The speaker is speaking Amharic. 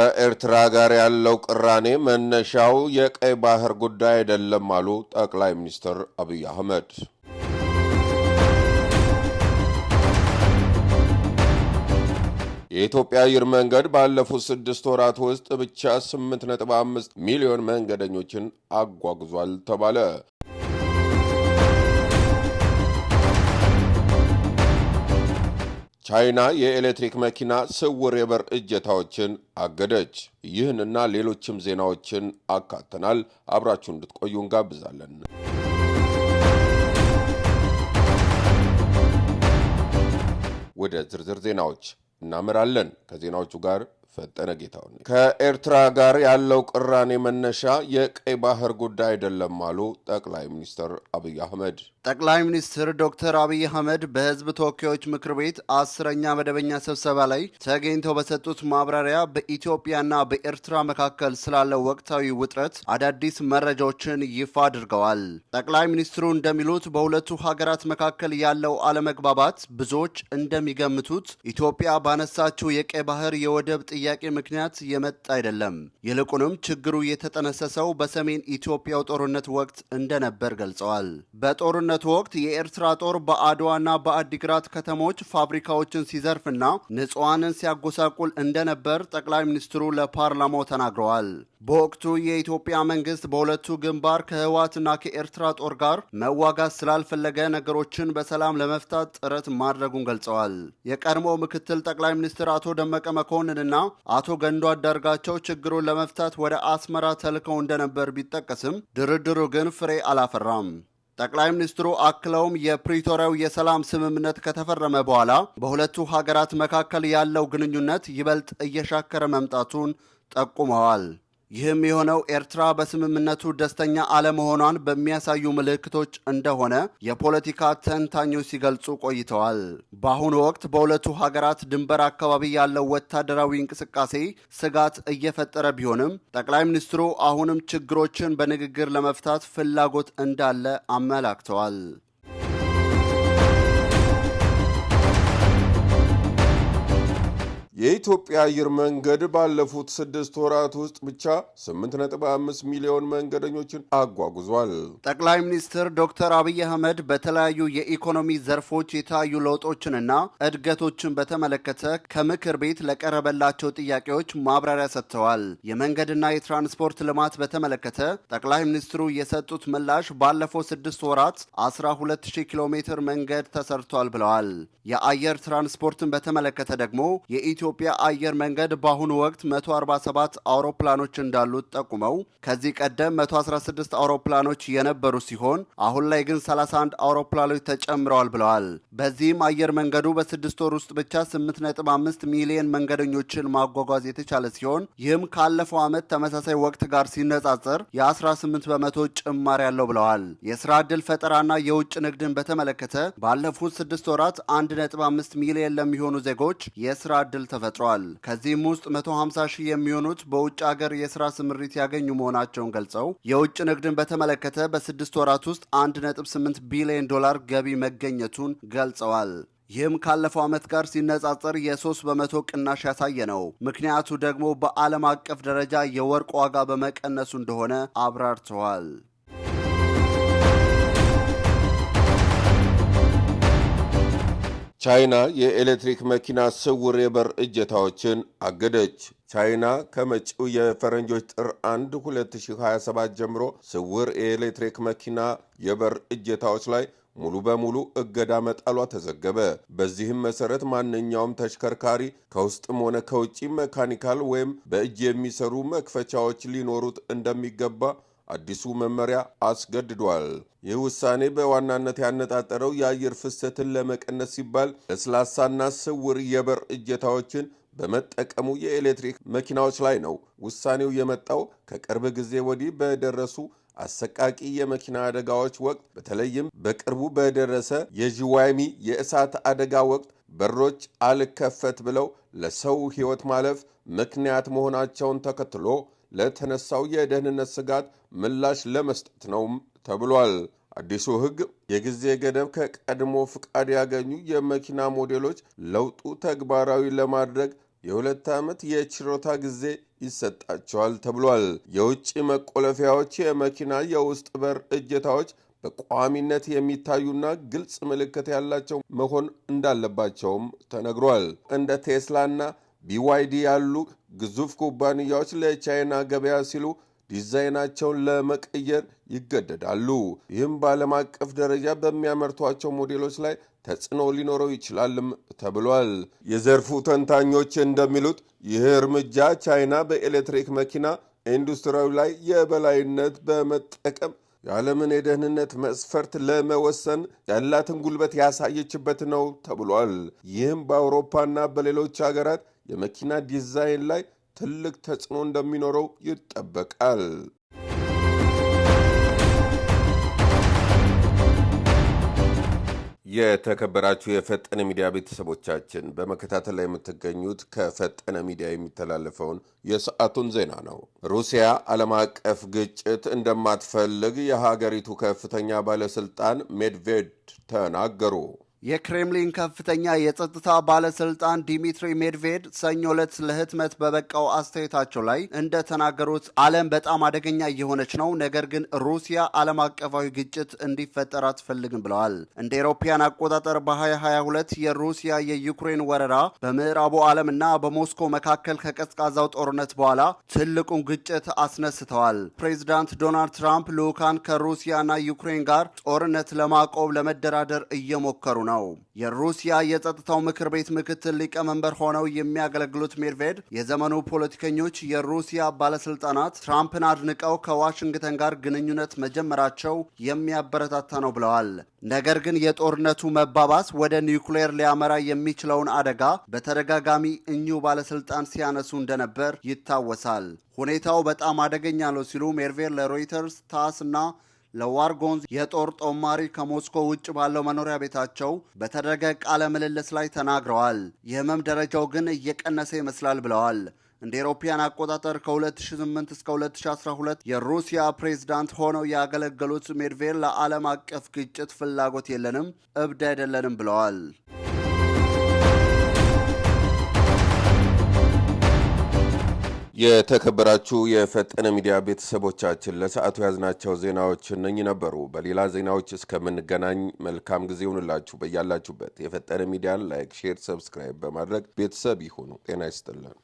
ከኤርትራ ጋር ያለው ቅራኔ መነሻው የቀይ ባህር ጉዳይ አይደለም አሉ ጠቅላይ ሚኒስትር አብይ አህመድ። የኢትዮጵያ አየር መንገድ ባለፉት 6 ወራት ውስጥ ብቻ 8.5 ሚሊዮን መንገደኞችን አጓጉዟል ተባለ። ቻይና የኤሌክትሪክ መኪና ስውር የበር እጀታዎችን አገደች። ይህንና ሌሎችም ዜናዎችን አካተናል። አብራችሁ እንድትቆዩ እንጋብዛለን። ወደ ዝርዝር ዜናዎች እናመራለን። ከዜናዎቹ ጋር ፈጠነ ጌታው። ከኤርትራ ጋር ያለው ቅራኔ መነሻ የቀይ ባህር ጉዳይ አይደለም አሉ ጠቅላይ ሚኒስትር አብይ አህመድ። ጠቅላይ ሚኒስትር ዶክተር አብይ አህመድ በሕዝብ ተወካዮች ምክር ቤት 10ኛ መደበኛ ስብሰባ ላይ ተገኝተው በሰጡት ማብራሪያ በኢትዮጵያና በኤርትራ መካከል ስላለው ወቅታዊ ውጥረት አዳዲስ መረጃዎችን ይፋ አድርገዋል። ጠቅላይ ሚኒስትሩ እንደሚሉት በሁለቱ ሀገራት መካከል ያለው አለመግባባት ብዙዎች እንደሚገምቱት ኢትዮጵያ ባነሳችው የቀይ ባህር የወደብ ጥያቄ ምክንያት የመጣ አይደለም። ይልቁንም ችግሩ የተጠነሰሰው በሰሜን ኢትዮጵያው ጦርነት ወቅት እንደነበር ገልጸዋል። በጦርነቱ ወቅት የኤርትራ ጦር በአድዋና በአዲግራት ከተሞች ፋብሪካዎችን ሲዘርፍና ንጹሃንን ሲያጎሳቁል እንደነበር ጠቅላይ ሚኒስትሩ ለፓርላማው ተናግረዋል። በወቅቱ የኢትዮጵያ መንግስት በሁለቱ ግንባር ከህወሓትና ከኤርትራ ጦር ጋር መዋጋት ስላልፈለገ ነገሮችን በሰላም ለመፍታት ጥረት ማድረጉን ገልጸዋል። የቀድሞ ምክትል ጠቅላይ ሚኒስትር አቶ ደመቀ መኮንንና አቶ ገንዱ አንዳርጋቸው ችግሩን ለመፍታት ወደ አስመራ ተልከው እንደነበር ቢጠቀስም ድርድሩ ግን ፍሬ አላፈራም። ጠቅላይ ሚኒስትሩ አክለውም የፕሪቶሪያው የሰላም ስምምነት ከተፈረመ በኋላ በሁለቱ ሀገራት መካከል ያለው ግንኙነት ይበልጥ እየሻከረ መምጣቱን ጠቁመዋል። ይህም የሆነው ኤርትራ በስምምነቱ ደስተኛ አለመሆኗን በሚያሳዩ ምልክቶች እንደሆነ የፖለቲካ ተንታኞች ሲገልጹ ቆይተዋል። በአሁኑ ወቅት በሁለቱ ሀገራት ድንበር አካባቢ ያለው ወታደራዊ እንቅስቃሴ ስጋት እየፈጠረ ቢሆንም ጠቅላይ ሚኒስትሩ አሁንም ችግሮችን በንግግር ለመፍታት ፍላጎት እንዳለ አመላክተዋል። የኢትዮጵያ አየር መንገድ ባለፉት 6 ወራት ውስጥ ብቻ 8.5 ሚሊዮን መንገደኞችን አጓጉዟል። ጠቅላይ ሚኒስትር ዶክተር አብይ አህመድ በተለያዩ የኢኮኖሚ ዘርፎች የታዩ ለውጦችንና እድገቶችን በተመለከተ ከምክር ቤት ለቀረበላቸው ጥያቄዎች ማብራሪያ ሰጥተዋል። የመንገድና የትራንስፖርት ልማት በተመለከተ ጠቅላይ ሚኒስትሩ የሰጡት ምላሽ ባለፈው 6 ወራት 12000 ኪሎ ሜትር መንገድ ተሰርቷል ብለዋል። የአየር ትራንስፖርትን በተመለከተ ደግሞ የኢትዮጵያ አየር መንገድ በአሁኑ ወቅት 147 አውሮፕላኖች እንዳሉት ጠቁመው ከዚህ ቀደም 116 አውሮፕላኖች የነበሩ ሲሆን አሁን ላይ ግን 31 አውሮፕላኖች ተጨምረዋል ብለዋል። በዚህም አየር መንገዱ በ6 ወር ውስጥ ብቻ 8.5 ሚሊዮን መንገደኞችን ማጓጓዝ የተቻለ ሲሆን ይህም ካለፈው ዓመት ተመሳሳይ ወቅት ጋር ሲነጻጸር የ18 በመቶ ጭማሪ ያለው ብለዋል። የስራ ዕድል ፈጠራና የውጭ ንግድን በተመለከተ ባለፉት 6 ወራት 1.5 ሚሊዮን ለሚሆኑ ዜጎች የስራ ዕድል ተፈጥሯል። ከዚህም ውስጥ 150 ሺህ የሚሆኑት በውጭ ሀገር የስራ ስምሪት ያገኙ መሆናቸውን ገልጸው የውጭ ንግድን በተመለከተ በ6 ወራት ውስጥ 1.8 ቢሊዮን ዶላር ገቢ መገኘቱን ገልጸዋል። ይህም ካለፈው ዓመት ጋር ሲነጻጸር የ3 በመቶ ቅናሽ ያሳየ ነው። ምክንያቱ ደግሞ በዓለም አቀፍ ደረጃ የወርቅ ዋጋ በመቀነሱ እንደሆነ አብራርተዋል። ቻይና የኤሌክትሪክ መኪና ስውር የበር እጀታዎችን አገደች። ቻይና ከመጪው የፈረንጆች ጥር 1 2027 ጀምሮ ስውር የኤሌክትሪክ መኪና የበር እጀታዎች ላይ ሙሉ በሙሉ እገዳ መጣሏ ተዘገበ። በዚህም መሰረት ማንኛውም ተሽከርካሪ ከውስጥም ሆነ ከውጪ መካኒካል ወይም በእጅ የሚሰሩ መክፈቻዎች ሊኖሩት እንደሚገባ አዲሱ መመሪያ አስገድዷል። ይህ ውሳኔ በዋናነት ያነጣጠረው የአየር ፍሰትን ለመቀነስ ሲባል ለስላሳና ስውር የበር እጀታዎችን በመጠቀሙ የኤሌክትሪክ መኪናዎች ላይ ነው። ውሳኔው የመጣው ከቅርብ ጊዜ ወዲህ በደረሱ አሰቃቂ የመኪና አደጋዎች ወቅት በተለይም በቅርቡ በደረሰ የጂዋይሚ የእሳት አደጋ ወቅት በሮች አልከፈት ብለው ለሰው ሕይወት ማለፍ ምክንያት መሆናቸውን ተከትሎ ለተነሳው የደህንነት ስጋት ምላሽ ለመስጠት ነው ተብሏል። አዲሱ ሕግ የጊዜ ገደብ ከቀድሞ ፍቃድ ያገኙ የመኪና ሞዴሎች ለውጡ ተግባራዊ ለማድረግ የ2 ዓመት የችሮታ ጊዜ ይሰጣቸዋል ተብሏል። የውጭ መቆለፊያዎች፣ የመኪና የውስጥ በር እጀታዎች በቋሚነት የሚታዩና ግልጽ ምልክት ያላቸው መሆን እንዳለባቸውም ተነግሯል። እንደ ቴስላና BYD ያሉ ግዙፍ ኩባንያዎች ለቻይና ገበያ ሲሉ ዲዛይናቸውን ለመቀየር ይገደዳሉ። ይህም በዓለም አቀፍ ደረጃ በሚያመርቷቸው ሞዴሎች ላይ ተጽዕኖ ሊኖረው ይችላልም ተብሏል። የዘርፉ ተንታኞች እንደሚሉት ይህ እርምጃ ቻይና በኤሌክትሪክ መኪና ኢንዱስትሪው ላይ የበላይነት በመጠቀም የዓለምን የደህንነት መስፈርት ለመወሰን ያላትን ጉልበት ያሳየችበት ነው ተብሏል። ይህም በአውሮፓና በሌሎች ሀገራት የመኪና ዲዛይን ላይ ትልቅ ተጽዕኖ እንደሚኖረው ይጠበቃል። የተከበራችሁ የፈጠነ ሚዲያ ቤተሰቦቻችን በመከታተል ላይ የምትገኙት ከፈጠነ ሚዲያ የሚተላለፈውን የሰዓቱን ዜና ነው። ሩሲያ ዓለም አቀፍ ግጭት እንደማትፈልግ የሀገሪቱ ከፍተኛ ባለስልጣን ሜድቬድ ተናገሩ። የክሬምሊን ከፍተኛ የጸጥታ ባለስልጣን ዲሚትሪ ሜድቬድ ሰኞ ዕለት ለህትመት በበቃው አስተያየታቸው ላይ እንደተናገሩት ዓለም በጣም አደገኛ እየሆነች ነው፣ ነገር ግን ሩሲያ ዓለም አቀፋዊ ግጭት እንዲፈጠር አትፈልግም ብለዋል። እንደ አውሮፓውያን አቆጣጠር በ2022 የሩሲያ የዩክሬን ወረራ በምዕራቡ ዓለም እና በሞስኮ መካከል ከቀዝቃዛው ጦርነት በኋላ ትልቁን ግጭት አስነስተዋል። ፕሬዚዳንት ዶናልድ ትራምፕ ልዑካን ከሩሲያና ዩክሬን ጋር ጦርነት ለማቆም ለመደራደር እየሞከሩ ነው። የሩሲያ የጸጥታው ምክር ቤት ምክትል ሊቀመንበር ሆነው የሚያገለግሉት ሜድቬድ የዘመኑ ፖለቲከኞች የሩሲያ ባለስልጣናት ትራምፕን አድንቀው ከዋሽንግተን ጋር ግንኙነት መጀመራቸው የሚያበረታታ ነው ብለዋል። ነገር ግን የጦርነቱ መባባስ ወደ ኒውክሌር ሊያመራ የሚችለውን አደጋ በተደጋጋሚ እኚሁ ባለስልጣን ሲያነሱ እንደነበር ይታወሳል። ሁኔታው በጣም አደገኛ ነው ሲሉ ሜድቬድ ለሮይተርስ፣ ታስ እና ለዋርጎንዝ የጦር ጦማሪ ከሞስኮ ውጭ ባለው መኖሪያ ቤታቸው በተደረገ ቃለ ምልልስ ላይ ተናግረዋል። የህመም ደረጃው ግን እየቀነሰ ይመስላል ብለዋል። እንደ አውሮፓውያን አቆጣጠር ከ2008 እስከ 2012 የሩሲያ ፕሬዝዳንት ሆነው ያገለገሉት ሜድቬድ ለዓለም አቀፍ ግጭት ፍላጎት የለንም፣ እብድ አይደለንም ብለዋል። የተከበራችሁ የፈጠነ ሚዲያ ቤተሰቦቻችን ለሰዓቱ ያዝናቸው ዜናዎች እነኚህ ነበሩ። በሌላ ዜናዎች እስከምንገናኝ መልካም ጊዜ ይሁንላችሁ። በያላችሁበት የፈጠነ ሚዲያን ላይክ፣ ሼር፣ ሰብስክራይብ በማድረግ ቤተሰብ ይሁኑ። ጤና ይስጥልን።